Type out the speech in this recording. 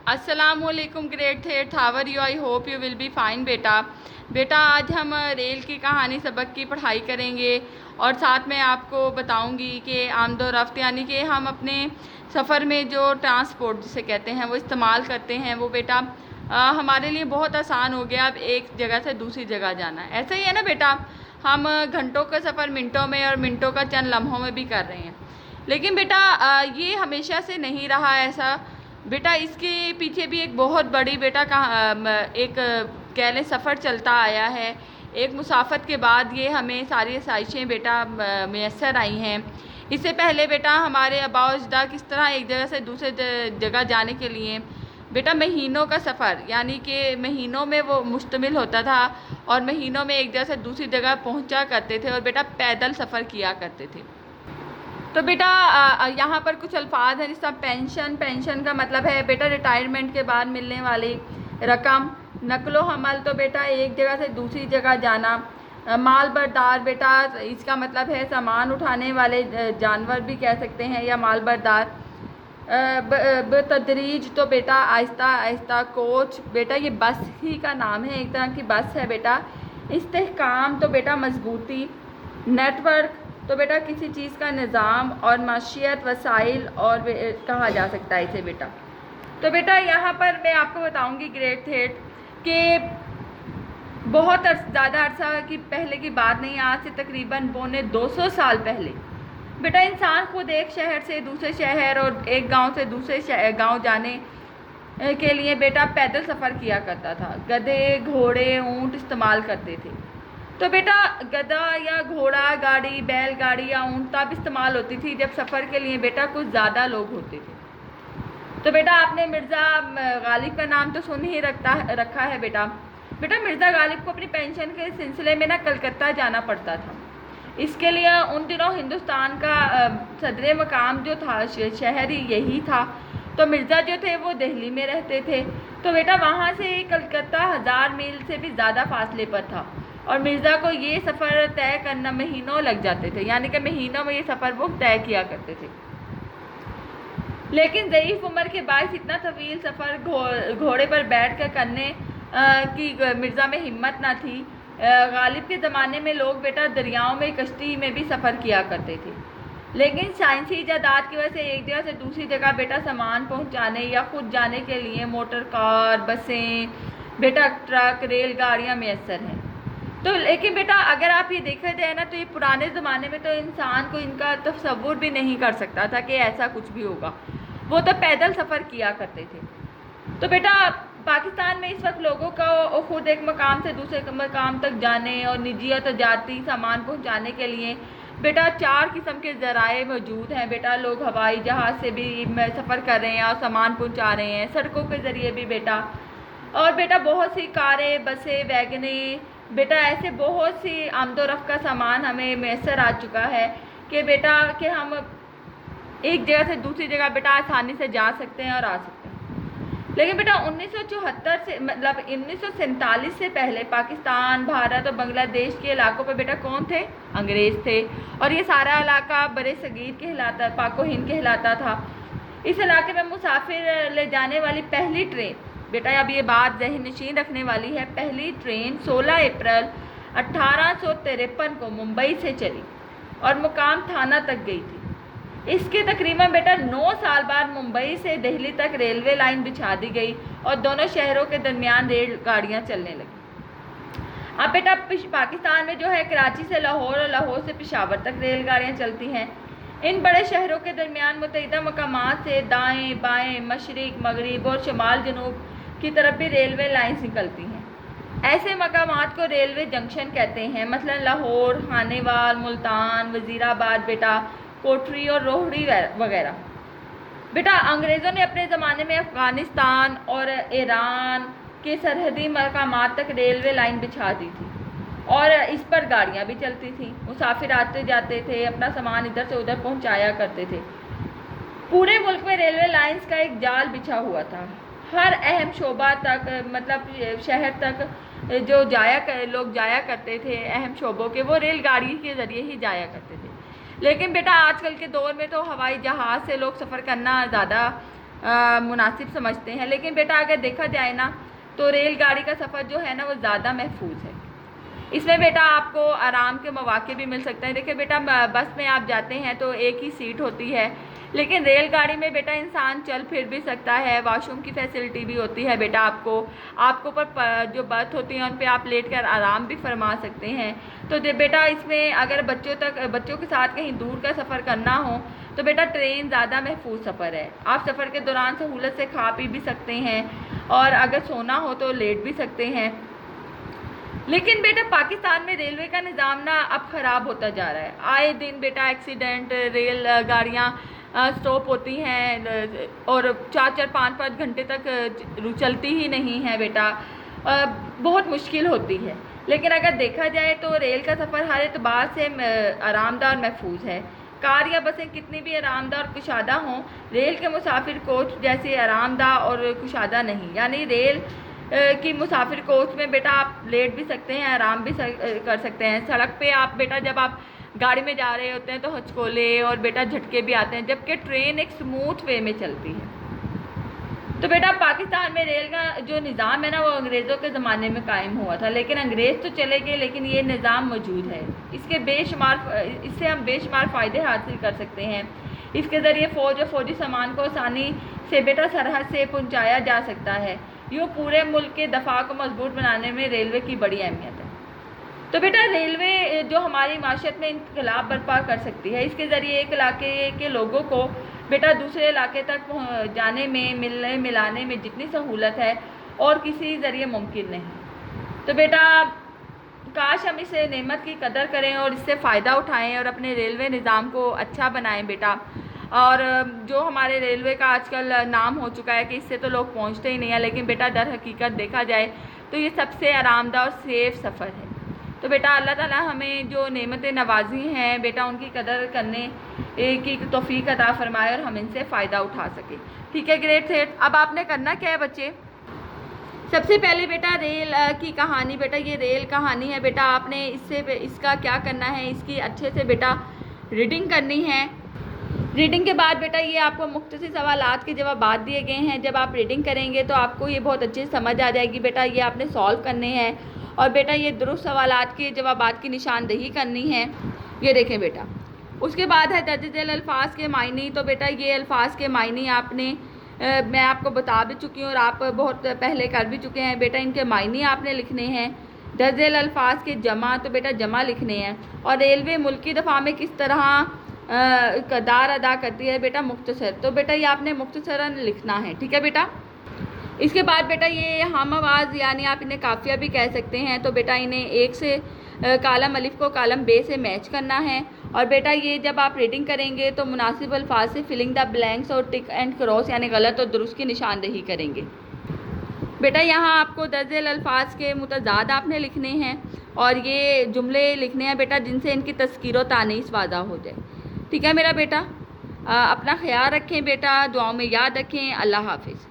अस्सलाम वालेकुम grade third, how are you? I hope you will be fine बेटा आज हम रेल की कहानी सबक की पढ़ाई करेंगे और साथ में आपको बताऊंगी कि आमदो रफ्त यानी कि हम अपने सफ़र में जो ट्रांसपोर्ट जिसे कहते हैं वो इस्तेमाल करते हैं वो बेटा हमारे लिए बहुत आसान हो गया अब एक जगह से दूसरी जगह जाना। ऐसा ही है ना बेटा, हम घंटों का सफ़र मिनटों में और मिनटों का चंद लम्हों में भी कर रहे हैं। लेकिन बेटा ये हमेशा से नहीं रहा ऐसा बेटा। इसके पीछे भी एक बहुत बड़ी बेटा एक कह लें सफ़र चलता आया है। एक मुसाफत के बाद ये हमें सारी आसाइशें बेटा मैसर आई हैं। इससे पहले बेटा हमारे आबा अजदा किस तरह एक जगह से दूसरे जगह जाने के लिए बेटा महीनों का सफ़र यानी कि महीनों में वो मुश्तमिल होता था और महीनों में एक जगह से दूसरी जगह पहुंचा करते थे और बेटा पैदल सफ़र किया करते थे। तो बेटा यहाँ पर कुछ अल्फाज हैं जिसका पेंशन का मतलब है बेटा रिटायरमेंट के बाद मिलने वाली रकम। नकलो हमल तो बेटा एक जगह से दूसरी जगह जाना। माल बरदार बेटा इसका मतलब है सामान उठाने वाले जानवर भी कह सकते हैं या माल बरदार। बतदरीज तो बेटा आहिस्ता आहिस्ता। कोच बेटा ये बस ही का नाम है, एक तरह की बस है बेटा। इस्तेहकाम तो बेटा मजबूती। नेटवर्क तो बेटा किसी चीज़ का निज़ाम और माशियत वसाइल और कहा जा सकता है इसे बेटा। तो बेटा यहाँ पर मैं आपको बताऊँगी ग्रेड थर्ड कि बहुत ज़्यादा अरसा की पहले की बात नहीं, आज से तकरीबन 200 साल पहले बेटा इंसान खुद एक शहर से दूसरे शहर और एक गांव से दूसरे गांव जाने के लिए बेटा पैदल सफ़र किया करता था। गधे घोड़े ऊँट इस्तेमाल करते थे। तो बेटा गधा या घोड़ा गाड़ी बैलगाड़ी या ऊँट तब इस्तेमाल होती थी जब सफ़र के लिए बेटा कुछ ज़्यादा लोग होते थे। तो बेटा आपने मिर्ज़ा गालिब का नाम तो सुन ही रखा है बेटा। मिर्ज़ा गालिब को अपनी पेंशन के सिलसिले में ना कलकत्ता जाना पड़ता था। इसके लिए उन दिनों हिंदुस्तान का सदर मकाम जो था शहर ही यही था। तो मिर्ज़ा जो थे वो दिल्ली में रहते थे। तो बेटा वहाँ से कलकत्ता 1000 मील से भी ज़्यादा फासले पर था और मिर्ज़ा को ये सफ़र तय करना महीनों लग जाते थे, यानी कि महीनों में ये सफ़र वो तय किया करते थे। लेकिन ज़ईफ़ उम्र के बायस इतना तवील सफ़र घोड़े पर बैठ कर करने की मिर्ज़ा में हिम्मत ना थी। गालिब के ज़माने में लोग बेटा दरियाओं में कश्ती में भी सफ़र किया करते थे। लेकिन साइंसी इजादात की वजह से एक जगह से दूसरी जगह बेटा सामान पहुंचाने या खुद जाने के लिए मोटर कार बसें बेटा ट्रक रेलगाड़ियाँ मैसर हैं। तो लेकिन बेटा अगर आप ये देखा जाए ना तो ये पुराने ज़माने में तो इंसान को इनका तसव्वुर भी नहीं कर सकता था कि ऐसा कुछ भी होगा। वो तो पैदल सफ़र किया करते थे। तो बेटा पाकिस्तान में इस वक्त लोगों का खुद एक मकाम से दूसरे मकाम तक जाने और निजी और तजारती सामान पहुंचाने के लिए बेटा 4 किस्म के ज़राए मौजूद हैं बेटा। लोग हवाई जहाज़ से भी सफ़र कर रहे हैं और सामान पहुंचा रहे हैं, सड़कों के ज़रिए भी बेटा। और बेटा बहुत सी कारें बसें वैगने बेटा ऐसे बहुत सी आमदोरफ्त का सामान हमें मैसर आ चुका है कि बेटा कि हम एक जगह से दूसरी जगह बेटा आसानी से जा सकते हैं और आ सकते हैं। लेकिन बेटा 1974 से मतलब 1947 से पहले पाकिस्तान भारत और बांग्लादेश के इलाकों पर बेटा कौन थे? अंग्रेज़ थे। और ये सारा इलाका बड़े सगीर कहलाता, पाको हिंद कहलाता था। इस इलाके में मुसाफिर ले जाने वाली पहली ट्रेन बेटा अब ये बात ज़हन नशीन रखने वाली है, पहली ट्रेन 16 अप्रैल 1853 को मुंबई से चली और मुकाम थाना तक गई थी। इसके तकरीबन बेटा 9 साल बाद मुंबई से दिल्ली तक रेलवे लाइन बिछा दी गई और दोनों शहरों के दरमियान रेलगाड़ियाँ चलने लगी। अब बेटा पाकिस्तान में जो है कराची से लाहौर और लाहौर से पेशावर तक रेलगाड़ियाँ चलती हैं। इन बड़े शहरों के दरमियान मुतअद्दिद मकामात से दाएं बाएं मशरिक मगरिब और शुमाल जनूब की तरफ भी रेलवे लाइन्स निकलती हैं। ऐसे मकामात को रेलवे जंक्शन कहते हैं, मसलन लाहौर खानेवाल मुल्तान वज़ीराबाद बेटा कोठरी और रोहड़ी वगैरह। बेटा अंग्रेज़ों ने अपने ज़माने में अफ़गानिस्तान और ईरान के सरहदी मकामात तक रेलवे लाइन बिछा दी थी और इस पर गाड़ियाँ भी चलती थी। मुसाफिर आते जाते थे, अपना सामान इधर से उधर पहुँचाया करते थे। पूरे मुल्क में रेलवे लाइन्स का एक जाल बिछा हुआ था। हर अहम शोबा तक मतलब शहर तक जो लोग जाया करते थे अहम शोबों के, वो रेलगाड़ी के ज़रिए ही जाया करते थे। लेकिन बेटा आजकल के दौर में तो हवाई जहाज़ से लोग सफ़र करना ज़्यादा مناسب سمجھتے ہیں، لیکن بیٹا اگر دیکھا جائے نا تو ریل گاڑی کا سفر جو ہے نا وہ زیادہ محفوظ ہے۔ اس میں بیٹا آپ کو آرام کے مواقع بھی مل سکتے ہیں۔ دیکھیں بیٹا بس میں آپ جاتے ہیں تو ایک ہی سیٹ ہوتی ہے، لیکن ریل گاڑی میں بیٹا انسان چل پھر بھی سکتا ہے، واش روم کی فیسلٹی بھی ہوتی ہے بیٹا، آپ کو اوپر جو برتھ ہوتی ہیں ان پہ آپ لیٹ کر آرام بھی فرما سکتے ہیں۔ تو بیٹا اس میں اگر بچوں کے ساتھ کہیں دور کا سفر کرنا ہو تو بیٹا ٹرین زیادہ محفوظ سفر ہے۔ آپ سفر کے دوران سہولت سے کھا پی بھی سکتے ہیں، اور اگر سونا ہو تو لیٹ بھی سکتے ہیں۔ لیکن بیٹا پاکستان میں ریلوے کا نظام نا اب خراب ہوتا جا رہا ہے، آئے دن بیٹا ایکسیڈنٹ، ریل گاڑیاں سٹاپ ہوتی ہیں اور 4-5 گھنٹے تک چلتی ہی نہیں ہے بیٹا، بہت مشکل ہوتی ہے۔ لیکن اگر دیکھا جائے تو ریل کا سفر ہر اعتبار سے آرام دہ اور محفوظ ہے۔ کار یا بسیں کتنی بھی آرام دہ اور کشادہ ہوں، ریل کے مسافر کوچ جیسے آرام دہ اور کشادہ نہیں۔ یعنی ریل کی مسافر کوچ میں بیٹا آپ لیٹ بھی سکتے ہیں، آرام بھی کر سکتے ہیں۔ سڑک پہ آپ بیٹا جب آپ گاڑی میں جا رہے ہوتے ہیں تو ہچکولے اور بیٹا جھٹکے بھی آتے ہیں، جبکہ ٹرین ایک سموتھ وے میں چلتی ہے۔ تو بیٹا پاکستان میں ریل کا جو نظام ہے نا وہ انگریزوں کے زمانے میں قائم ہوا تھا، لیکن انگریز تو چلے گئے لیکن یہ نظام موجود ہے۔ اس سے ہم بے شمار فائدے حاصل کر سکتے ہیں۔ اس کے ذریعے فوج اور فوجی سامان کو آسانی سے بیٹا سرحد سے پہنچایا جا سکتا ہے۔ یوں پورے ملک کے دفاع کو مضبوط بنانے میں ریلوے کی بڑی اہمیت ہے۔ تو بیٹا ریلوے جو ہماری معاشرت میں انقلاب برپا کر سکتی ہے، اس کے ذریعے ایک علاقے کے لوگوں کو بیٹا دوسرے علاقے تک جانے میں، ملنے ملانے میں جتنی سہولت ہے اور کسی ذریعے ممکن نہیں۔ تو بیٹا کاش ہم اس نعمت کی قدر کریں اور اس سے فائدہ اٹھائیں اور اپنے ریلوے نظام کو اچھا بنائیں بیٹا۔ اور جو ہمارے ریلوے کا آج کل نام ہو چکا ہے کہ اس سے تو لوگ پہنچتے ہی نہیں ہیں، لیکن بیٹا در حقیقت دیکھا جائے تو یہ سب سے آرام دہ اور سیف سفر ہے۔ تو بیٹا اللہ تعالیٰ ہمیں جو نعمتیں نوازی ہیں بیٹا ان کی قدر کرنے کی توفیق عطا فرمائے اور ہم ان سے فائدہ اٹھا سکیں۔ ٹھیک ہے گریڈ 8، اب آپ نے کرنا کیا ہے بچے؟ سب سے پہلے بیٹا ریل کی کہانی، بیٹا یہ ریل کہانی ہے بیٹا، آپ نے اس کا کیا کرنا ہے، اس کی اچھے سے بیٹا ریڈنگ کرنی ہے۔ ریڈنگ کے بعد بیٹا یہ آپ کو مختصر سوالات کے جوابات دیے گئے ہیں، جب آپ ریڈنگ کریں گے تو آپ کو یہ بہت اچھے سے سمجھ آ جائے گی بیٹا، یہ آپ نے سولو کرنے ہیں اور بیٹا یہ درست سوالات کے جوابات کی نشاندہی کرنی ہے۔ یہ دیکھیں بیٹا، اس کے بعد ہے درج ذیل الفاظ کے معنی۔ تو بیٹا یہ الفاظ کے معنی میں آپ کو بتا بھی چکی ہوں اور آپ بہت پہلے کر بھی چکے ہیں بیٹا، ان کے معنی آپ نے لکھنے ہیں۔ درج ذیل الفاظ کے جمع، تو بیٹا جمع لکھنے ہیں۔ اور ریلوے ملکی دفاع میں کس طرح کردار ادا کرتی ہے بیٹا، مختصر، تو بیٹا یہ آپ نے مختصراً لکھنا ہے۔ ٹھیک ہے بیٹا، اس کے بعد بیٹا یہ ہم آواز، یعنی آپ انہیں قافیہ بھی کہہ سکتے ہیں، تو بیٹا انہیں ایک سے کالم الف کو کالم بے سے میچ کرنا ہے۔ اور بیٹا یہ جب آپ ریڈنگ کریں گے تو مناسب الفاظ سے فلنگ دا بلینکس اور ٹک اینڈ کراس یعنی غلط اور درست کی نشاندہی کریں گے۔ بیٹا یہاں آپ کو درج ذیل الفاظ کے متضاد آپ نے لکھنے ہیں اور یہ جملے لکھنے ہیں بیٹا جن سے ان کی تذکیر و تانیث واضح ہو جائے۔ ٹھیک ہے میرا بیٹا، اپنا خیال رکھیں بیٹا، دعاؤں میں یاد رکھیں۔ اللہ حافظ۔